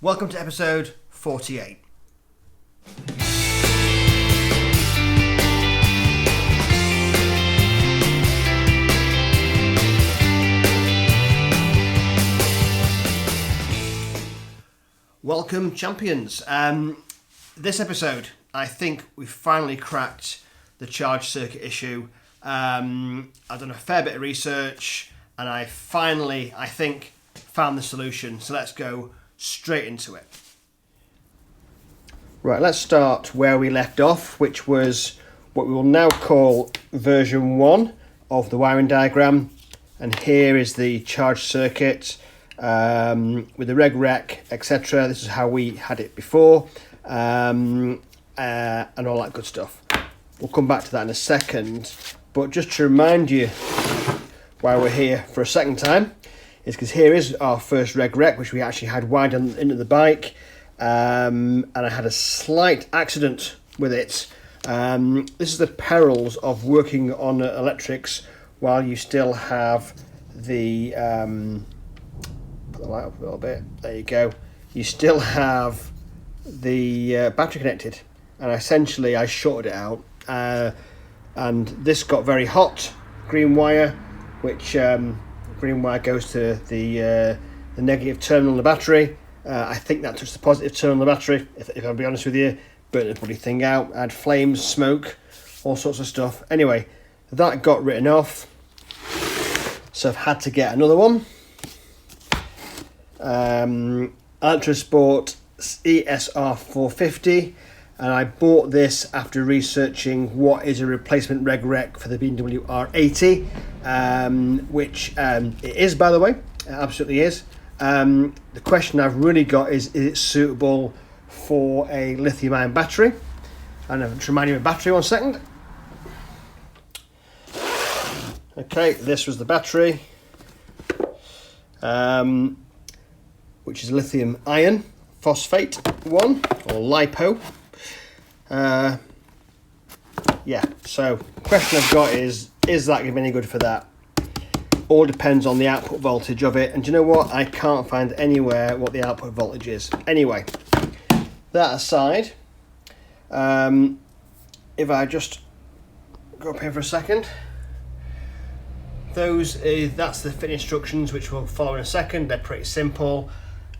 Welcome to episode 48. Welcome, champions. This episode, I think we finally cracked the charge circuit issue. I've done a fair bit of research and I finally, I think, found the solution. So let's go straight into it. Right, let's start where we left off, which was what we will now call version 1 of the wiring diagram. And here is the charge circuit with the reg-rec, etc. This is how we had it before, and all that good stuff. We'll come back to that in a second, but just to remind you why we're here for a second time is because here is our first reg-rec, which we actually had wired into the bike, and I had a slight accident with it. This is the perils of working on electrics while you still have the put the light up a little bit, there you go, you still have the battery connected, and essentially I shorted it out, and this got very hot, green wire, which green wire goes to the negative terminal in the battery. I think that touched the positive terminal in the battery, if I'll be honest with you. Burnt the bloody thing out, had flames, smoke, all sorts of stuff. Anyway, that got written off, so I've had to get another one. Electrosport ESR 450, and I bought this after researching what is a replacement reg-rec for the BMW R80, which it is, by the way, it absolutely is. The question I've really got is it suitable for a lithium-ion battery? And I'll just remind you of the battery 1 second. Okay, this was the battery, which is lithium-ion phosphate 1, or LiPo. Yeah, so question I've got is that going to be any good for that? All depends on the output voltage of it, and do you know what? I can't find anywhere what the output voltage is. Anyway, that aside, if I just go up here for a second, that's the fit instructions, which we'll follow in a second. They're pretty simple.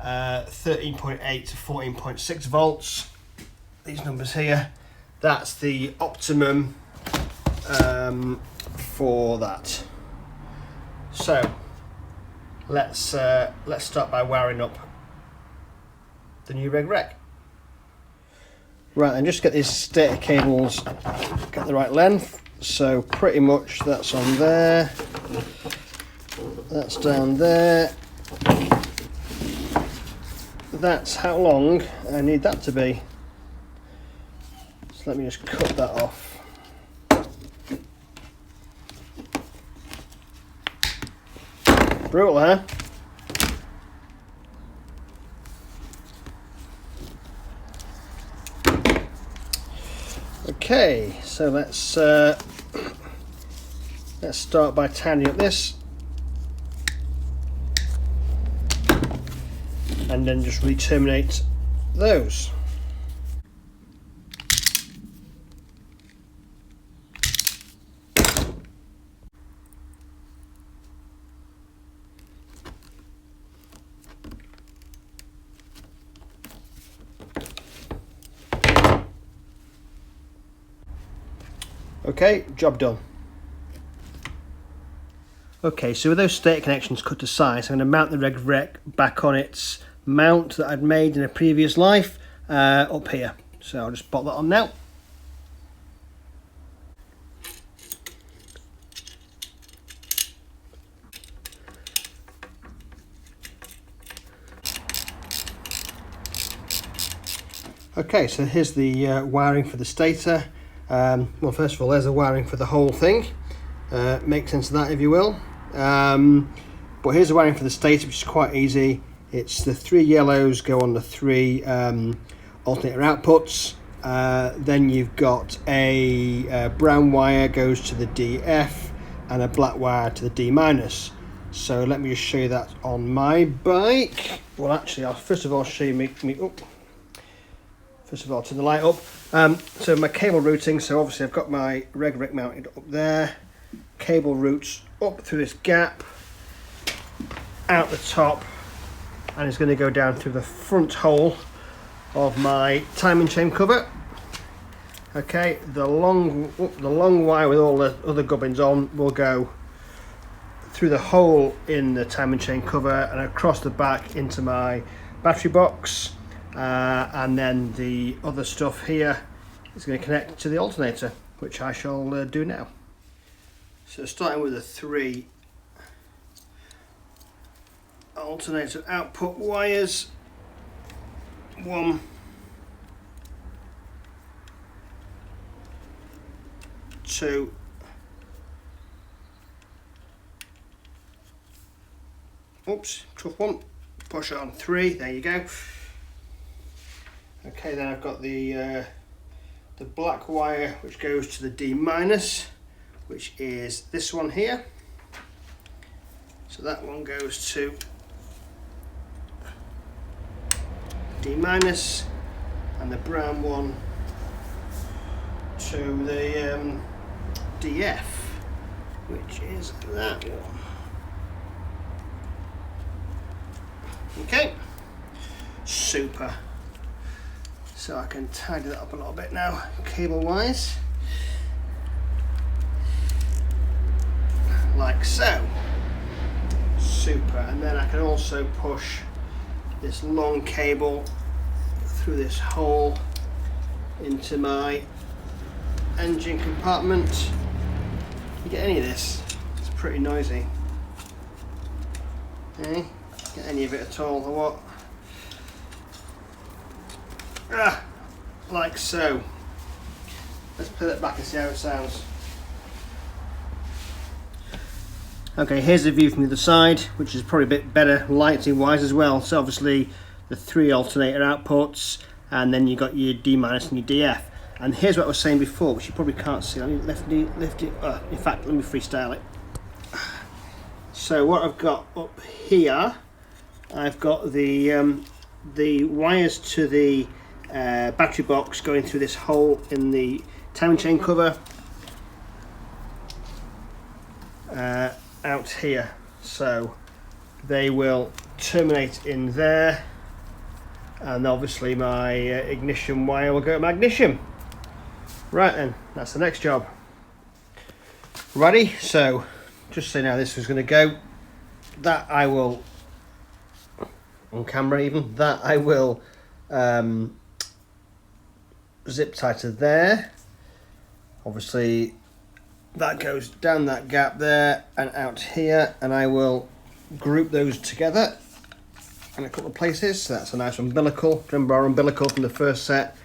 13.8 to 14.6 volts. These numbers here. That's the optimum for that. So let's start by wiring up the new reg-rec. Right, and just get these stator cables, get the right length. So pretty much that's on there, that's down there, that's how long I need that to be. So let me just cut that off. Brutal, huh? Okay, so let's start by tidying up this, and then just re-terminate those. Okay, job done. Okay, so with those stator connections cut to size, I'm going to mount the reg-rec back on its mount that I'd made in a previous life up here. So I'll just pop that on now. Okay, so here's the wiring for the stator. Well, first of all, there's the wiring for the whole thing. Make sense of that, if you will. But here's the wiring for the stator, which is quite easy. It's the 3 yellows go on the 3 alternator outputs. Then you've got a brown wire goes to the DF and a black wire to the D minus. So let me just show you that on my bike. Well, actually, I'll first of all show you first of all, turn the light up. So my cable routing, so obviously I've got my reg rake mounted up there. Cable routes up through this gap, out the top, and it's going to go down through the front hole of my timing chain cover. Okay, the long wire with all the other gubbins on will go through the hole in the timing chain cover and across the back into my battery box. And then the other stuff here is going to connect to the alternator, which I shall do now. So starting with the 3 alternator output wires, 1, 2, oops, tough one, push on 3, there you go. Okay, then I've got the black wire which goes to the D-, which is this one here. So that one goes to D-, and the brown one to the DF, which is that one. Okay, super. So I can tidy that up a little bit now, cable wise, like so. Super. And then I can also push this long cable through this hole into my engine compartment. You get any of this? It's pretty noisy. Okay, get any of it at all or what? Like so. Let's put it back and see how it sounds. Okay, here's a view from the other side, which is probably a bit better lighting wise as well. So obviously the 3 alternator outputs, and then you got your D- and your DF. And here's what I was saying before, which you probably can't see. Let me lift it. In fact, let me freestyle it. So what I've got up here, I've got the wires to the battery box going through this hole in the timing chain cover out here, so they will terminate in there, and obviously my ignition wire will go to my ignition. Right then, that's the next job. Ready? So just so now this was going to go, that I will, on camera even, that I will zip tie to there. Obviously that goes down that gap there and out here, and I will group those together in a couple of places. So that's a nice umbilical. Remember our umbilical from the first set,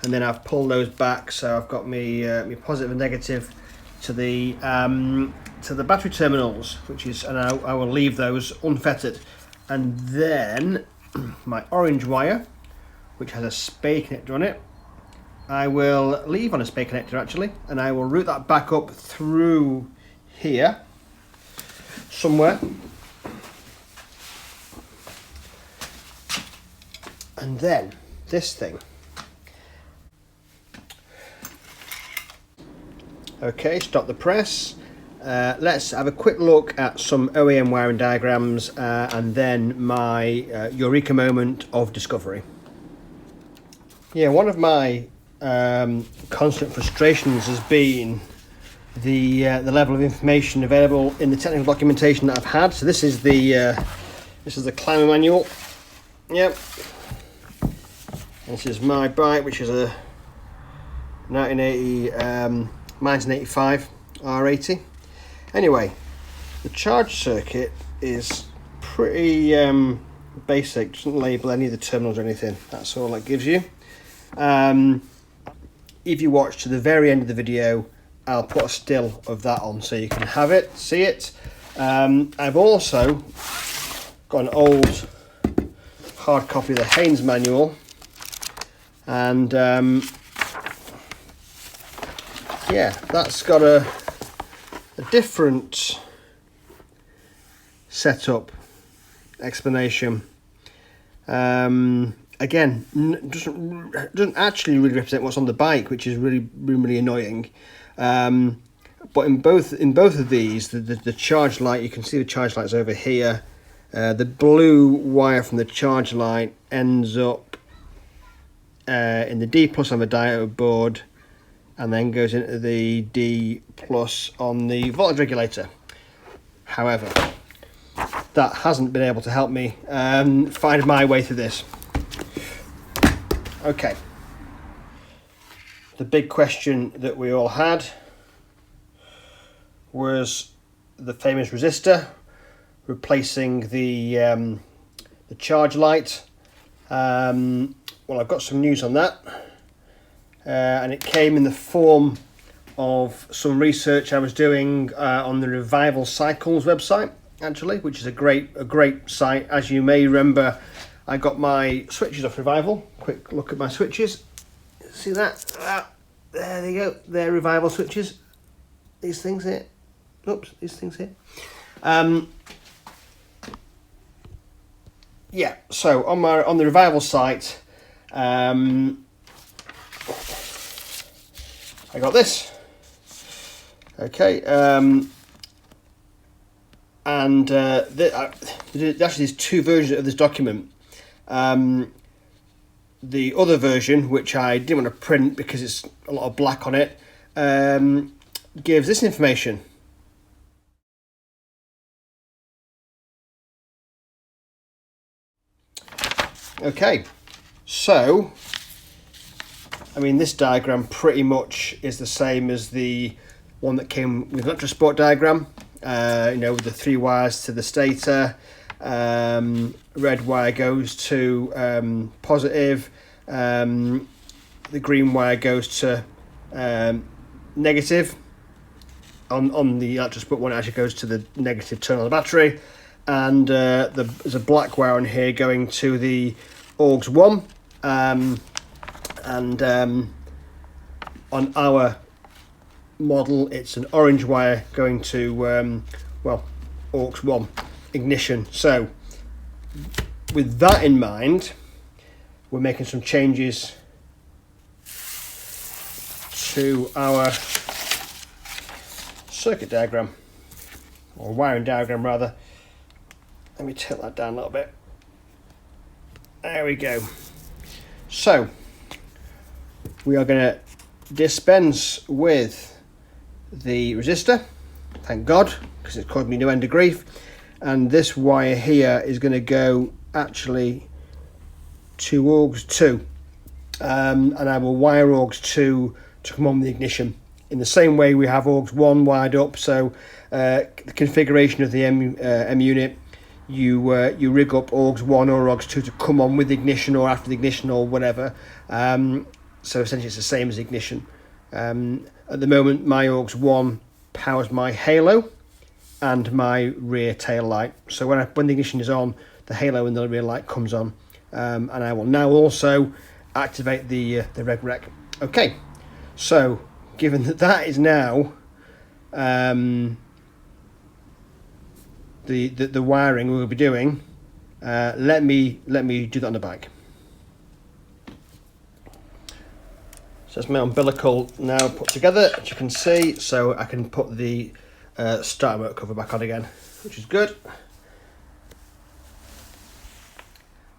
and then I've pulled those back, so I've got my positive and negative to the battery terminals, which is, and I will leave those unfettered. And then my orange wire, which has a spade connector on it, I will leave on a spade connector actually, and I will route that back up through here somewhere, and then this thing. Okay, stop the press. Let's have a quick look at some OEM wiring diagrams and then my eureka moment of discovery. Yeah, one of my constant frustrations has been the level of information available in the technical documentation that I've had. So this is the climber manual. Yep. This is my bike, which is a 1985 R80. Anyway, the charge circuit is pretty basic. Doesn't label any of the terminals or anything. That's all it gives you. If you watch to the very end of the video, I'll put a still of that on so you can have it, see it. I've also got an old hard copy of the Haynes manual, and yeah, that's got a different setup explanation. Again, doesn't actually really represent what's on the bike, which is really annoying. But in both of these, the charge light, you can see the charge light's over here. The blue wire from the charge light ends up in the D plus on the diode board, and then goes into the D plus on the voltage regulator. However, that hasn't been able to help me find my way through this. Okay. The big question that we all had was the famous resistor replacing the charge light. Well, I've got some news on that, and it came in the form of some research I was doing on the Revival Cycles website, actually, which is a great site. As you may remember, I got my switches off Revival. Quick look at my switches. See that? There they go. They're Revival switches. These things here. Oops, these things here. Yeah. So on the Revival site, I got this. Okay. And actually, there's two versions of this document. The other version, which I didn't want to print because it's a lot of black on it, gives this information. Okay, so I mean, this diagram pretty much is the same as the one that came with Electrosport diagram. With the 3 wires to the stator. Red wire goes to positive. The green wire goes to negative. On the Electrosport one, it actually goes to the negative terminal of the battery. And there's a black wire on here going to the AUX 1. On our model, it's an orange wire going to AUX 1 ignition. So with that in mind, we're making some changes to our circuit diagram, or wiring diagram rather. Let me tilt that down a little bit. There we go. So we are going to dispense with the resistor, thank God, because it's caused me no end of grief. And this wire here is going to go actually to AUX 2, and I will wire AUX 2 to come on with the ignition in the same way we have AUX 1 wired up. So the configuration of the M unit, you rig up AUX 1 or AUX 2 to come on with the ignition or after the ignition or whatever. So essentially it's the same as ignition. At the moment, my AUX 1 powers my halo and my rear tail light. So when the ignition is on, the halo and the rear light comes on, and I will now also activate the reg rec. Okay, so given that is now the wiring we'll be doing, let me do that on the bike. So that's my umbilical now put together, as you can see. So I can put the starter motor cover back on again, which is good.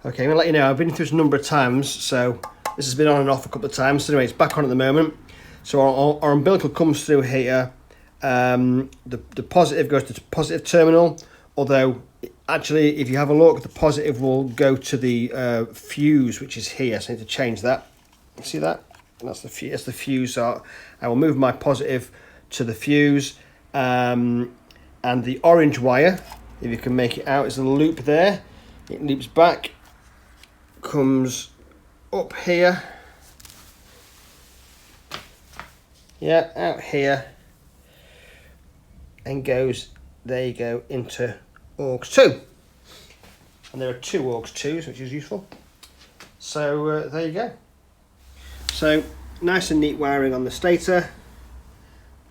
Okay, I'm gonna let you know, I've been through this a number of times, so this has been on and off a couple of times. So anyway, it's back on at the moment. So our umbilical comes through here. The positive goes to the positive terminal, although actually if you have a look, the positive will go to the fuse, which is here. So I need to change that. See that? That's the fuse. So I will move my positive to the fuse, and the orange wire, if you can make it out, is a loop there. It loops back, comes up here, yeah, out here, and goes, there you go, into AUX 2. And there are 2 AUX 2s, which is useful. So there you go. So nice and neat wiring on the stator.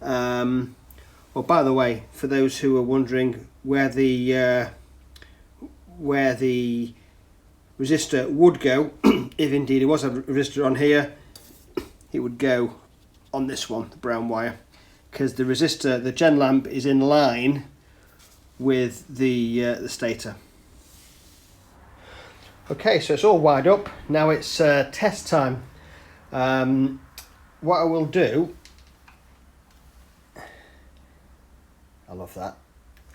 Well, by the way, for those who are wondering where the resistor would go, if indeed it was a resistor on here, it would go on this one, the brown wire, because the resistor, the gen lamp, is in line with the stator. Okay, so it's all wired up. Now it's test time. What I will do, I love that.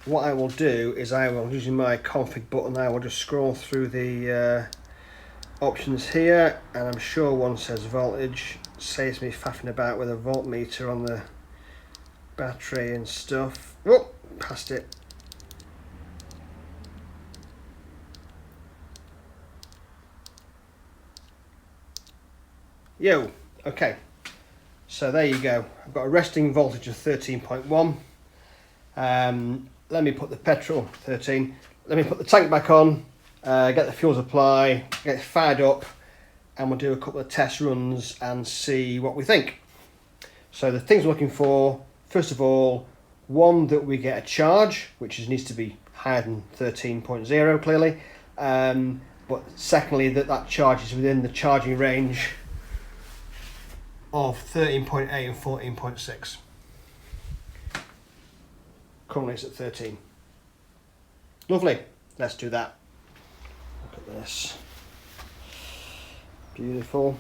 What I will do is I will, using my config button, I will just scroll through the options here, and I'm sure one says voltage. Saves me faffing about with a voltmeter on the battery and stuff. Oh, passed it. Yo, okay. So there you go. I've got a resting voltage of 13.1. Let me put the petrol 13. Let me put the tank back on, get the fuel supply, get it fired up, and we'll do a couple of test runs and see what we think. So the things we're looking for, first of all, one, that we get a charge, which needs to be higher than 13.0 clearly, but secondly that charge is within the charging range of 13.8 and 14.6. Currently it's at 13. Lovely, let's do that. Look at this. Beautiful.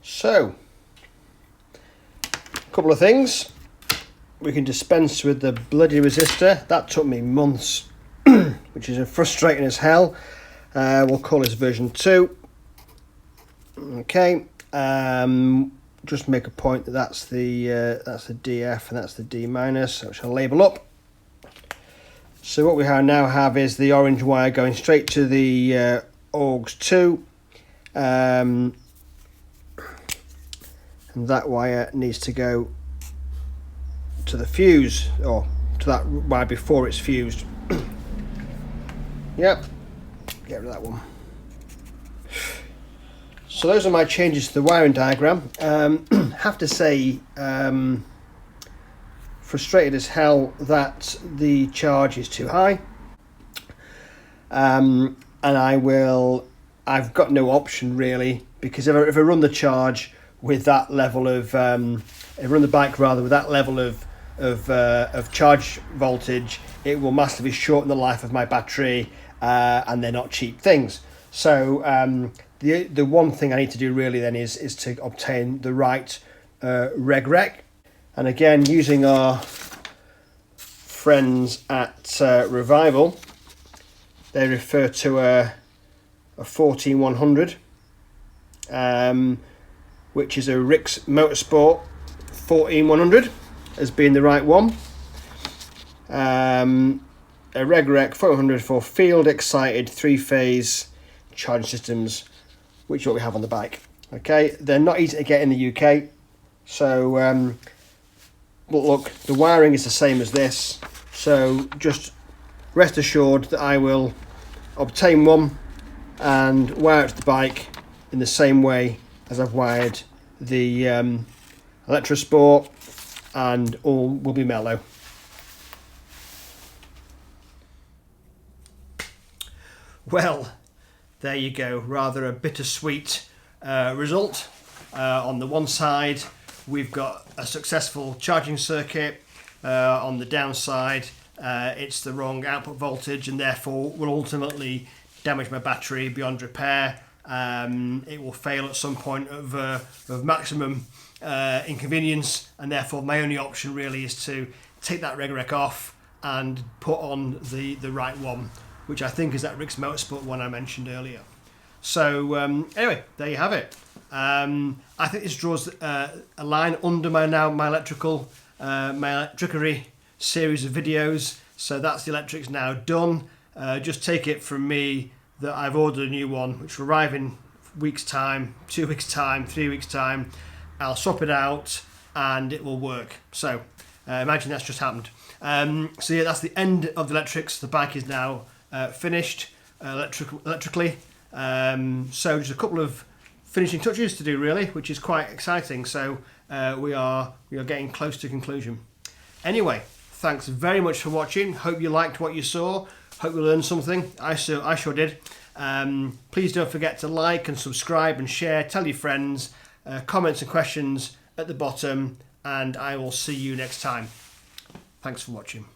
So, a couple of things. We can dispense with the bloody resistor. That took me months, which is frustrating as hell. We'll call this version 2. Okay. Just make a point that that's the DF and that's the D minus, which I'll label up. So what we now have is the orange wire going straight to the AUX 2. And that wire needs to go to the fuse, or to that wire before it's fused. Yep, get rid of that one. So those are my changes to the wiring diagram. Have to say, frustrated as hell that the charge is too high. And I've got no option really, because if I run the charge with that level of, if I run the bike rather with that level of charge voltage, it will massively shorten the life of my battery, and they're not cheap things. So the one thing I need to do really then is to obtain the right reg rec, and again using our friends at Revival, they refer to a 14100. Which is a Rix Motorsport 14100 as being the right one. A Reg Rec 400 for field excited 3-phase charging systems, which is what we have on the bike. Okay, they're not easy to get in the UK, so but look, the wiring is the same as this, so just rest assured that I will obtain one and wire it to the bike in the same way as I've wired the Electrosport, and all will be mellow. Well, there you go, rather a bittersweet result. On the one side we've got a successful charging circuit, on the downside it's the wrong output voltage and therefore will ultimately damage my battery beyond repair. It will fail at some point of maximum inconvenience, and therefore my only option really is to take that reg off and put on the right one, which I think is that Rick's Motorsport one I mentioned earlier. So anyway, there you have it. I think this draws a line under my Electrickery series of videos. So that's the electrics now done. Just take it from me that I've ordered a new one, which will arrive in a week's time, 2 weeks' time, 3 weeks' time. I'll swap it out and it will work. So imagine that's just happened. So yeah, that's the end of the electrics. The bike is now finished electrically. So just a couple of finishing touches to do really, which is quite exciting. So we are getting close to conclusion. Anyway, thanks very much for watching. Hope you liked what you saw. Hope you learned something. I sure did. Please don't forget to like and subscribe and share. Tell your friends. Comments and questions at the bottom, and I will see you next time. Thanks for watching.